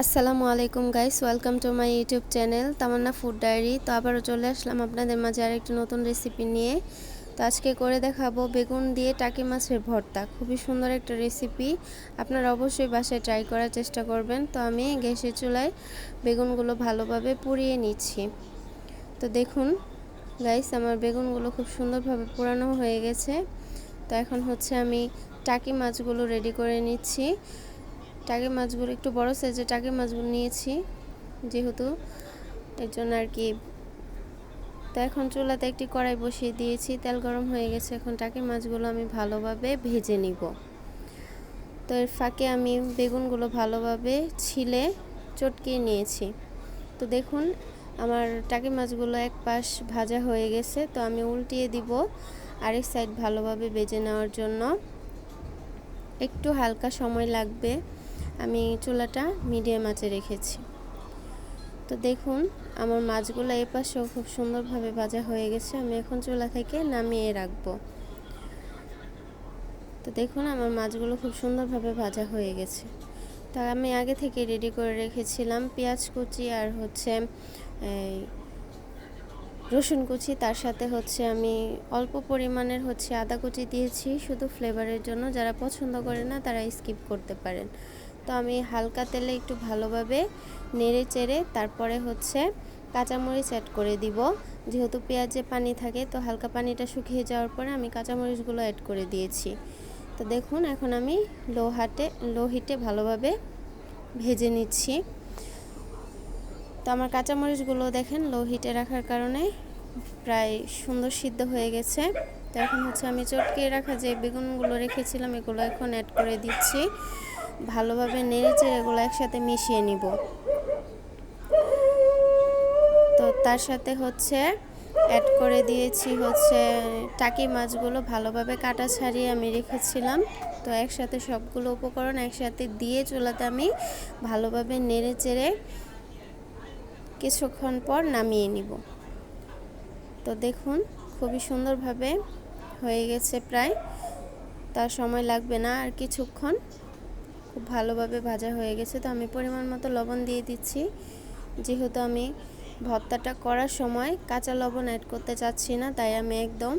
আসসালামু আলাইকুম guys, welcome to my YouTube channel Tamanna food diary. তো আবারও চলে আসলাম আপনাদের মাঝে আরেকটি নতুন রেসিপি নিয়ে। তো আজকে করে দেখাবো বেগুন দিয়ে টাকি মাছের ভর্তা। খুবই সুন্দর একটা রেসিপি, আপনারা অবশ্যই বাসায় ট্রাই করার চেষ্টা করবেন। তো আমি গ্যাসের চুলায় বেগুনগুলো ভালোভাবে পুড়িয়ে নিচ্ছি। তো দেখুন গাইস, আমার বেগুনগুলো খুব সুন্দরভাবে পোড়ানো হয়ে গেছে। তো এখন হচ্ছে আমি টাকি মাছগুলো রেডি করে নিচ্ছি। টাকি মাছগুলো একটু বড় সাইজের টাকি মাছগুলো নিয়েছি যেহেতু, এর জন্য আর কি। তো এখন চুলাতে একটি কড়াই বসিয়ে দিয়েছি, তেল গরম হয়ে গেছে। এখন টাকি মাছগুলো আমি ভালোভাবে ভেজে নিব। তো এর ফাঁকে আমি বেগুনগুলো ভালোভাবে ছিলে চটকিয়ে নিয়েছি। তো দেখুন আমার টাকি মাছগুলো এক পাশ ভাজা হয়ে গেছে। তো আমি উল্টিয়ে দিব আরেক সাইড ভালোভাবে ভেজে নেওয়ার জন্য। একটু হালকা সময় লাগবে, আমি চুলাটা মিডিয়াম আঁচে রেখেছি। তো দেখুন আমার মাছগুলো এই পাশেও খুব সুন্দরভাবে ভাজা হয়ে গেছে। আমি এখন চুলা থেকে নামিয়ে রাখবো। তো দেখুন আমার মাছগুলো খুব সুন্দরভাবে ভাজা হয়ে গেছে। তা আমি আগে থেকে রেডি করে রেখেছিলাম পেঁয়াজ কুচি আর হচ্ছে রসুন কুচি, তার সাথে হচ্ছে আমি অল্প পরিমাণের হচ্ছে আদা কুচি দিয়েছি শুধু ফ্লেভারের জন্য। যারা পছন্দ করে না তারা স্কিপ করতে পারেন। তো আমি হালকা তেলে একটু ভালোভাবে নেড়ে চেড়ে তারপরে হচ্ছে কাঁচামরিচ অ্যাড করে দিব। যেহেতু পেঁয়াজে পানি থাকে, তো হালকা পানিটা শুকিয়ে যাওয়ার পরে আমি কাঁচামরিচগুলো অ্যাড করে দিয়েছি। তো দেখুন এখন আমি লো হিটে ভালোভাবে ভেজে নিচ্ছি। তো আমার কাঁচামরিচগুলো দেখেন লো হিটে রাখার কারণে প্রায় সুন্দর সিদ্ধ হয়ে গেছে। তো এখন হচ্ছে আমি চটকিয়ে রাখা যে বেগুনগুলো রেখেছিলাম এগুলো এখন অ্যাড করে দিচ্ছি। ভালোভাবে নেড়েচেড়ে এগুলো একসাথে মিশিয়ে নিব। তো তার সাথে হচ্ছে অ্যাড করে দিয়েছি হচ্ছে টাকি মাছগুলো ভালোভাবে কাটা ছাড়িয়ে আমি রেখেছিলাম। তো একসাথে সবগুলো উপকরণ একসাথে দিয়ে চুলাতে আমি ভালোভাবে নেড়েচেড়ে কিছুক্ষণ পর নামিয়ে নিব। তো দেখুন খুবই সুন্দরভাবে হয়ে গেছে প্রায়, তার সময় লাগবে না আর কিছুক্ষণ। খুব ভালোভাবে ভাজা হয়ে গেছে। তো আমি পরিমাণ মতো লবণ দিয়ে দিচ্ছি, যেহেতু আমি ভর্তাটা করার সময় কাঁচা লবণ অ্যাড করতে চাচ্ছি না, তাই আমি একদম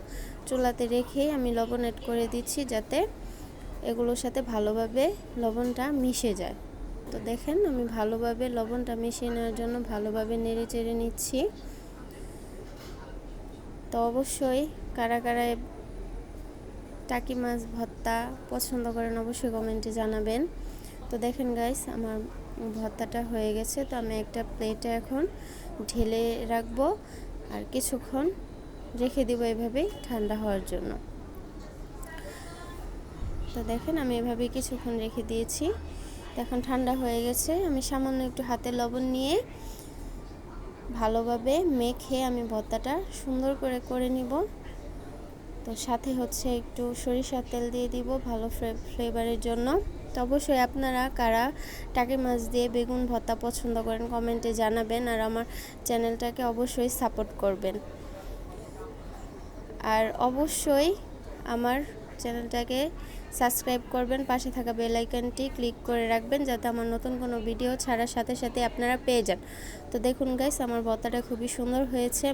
চুলাতে রেখেই আমি লবণ অ্যাড করে দিচ্ছি যাতে এগুলোর সাথে ভালোভাবে লবণটা মিশে যায়। তো দেখেন আমি ভালোভাবে লবণটা মিশিয়ে নেওয়ার জন্য ভালোভাবে নেড়ে চেড়ে নিচ্ছি। তো অবশ্যই কারা কারা টাকি মাছ ভর্তা পছন্দ করেন অবশ্যই কমেন্টে জানাবেন। তো দেখেন গাইস আমার ভর্তাটা হয়ে গেছে। তো আমি একটা প্লেটে এখন ঢেলে রাখবো আর কিছুক্ষণ রেখে দিব এভাবেই ঠান্ডা হওয়ার জন্য। তো দেখেন আমি এভাবেই কিছুক্ষণ রেখে দিয়েছি। এখন ঠান্ডা হয়ে গেছে। আমি সামান্য একটু হাতে লবণ নিয়ে ভালোভাবে মেখে আমি ভর্তাটা সুন্দর করে নিব। তো সাথে হচ্ছে একটু সরিষার তেল দিয়ে দিব ভালো ফ্লেভারের জন্য। তো অবশ্যই আপনারা কারা টাকি মাছ দিয়ে বেগুন ভর্তা পছন্দ করেন কমেন্টে জানাবেন, আর আমার চ্যানেলটাকে অবশ্যই সাপোর্ট করবেন। আর অবশ্যই আমার চ্যানেলটাকে সাবস্ক্রাইব করবেন, পাশে থাকা বেল আইকনটি ক্লিক করে রাখবেন যাতে আমার নতুন কোনো ভিডিও ছাড়ার সাথে সাথে আপনারা পেয়ে যান। তো দেখুন গাইস আমার ভর্তাটা খুবই সুন্দর হয়েছে।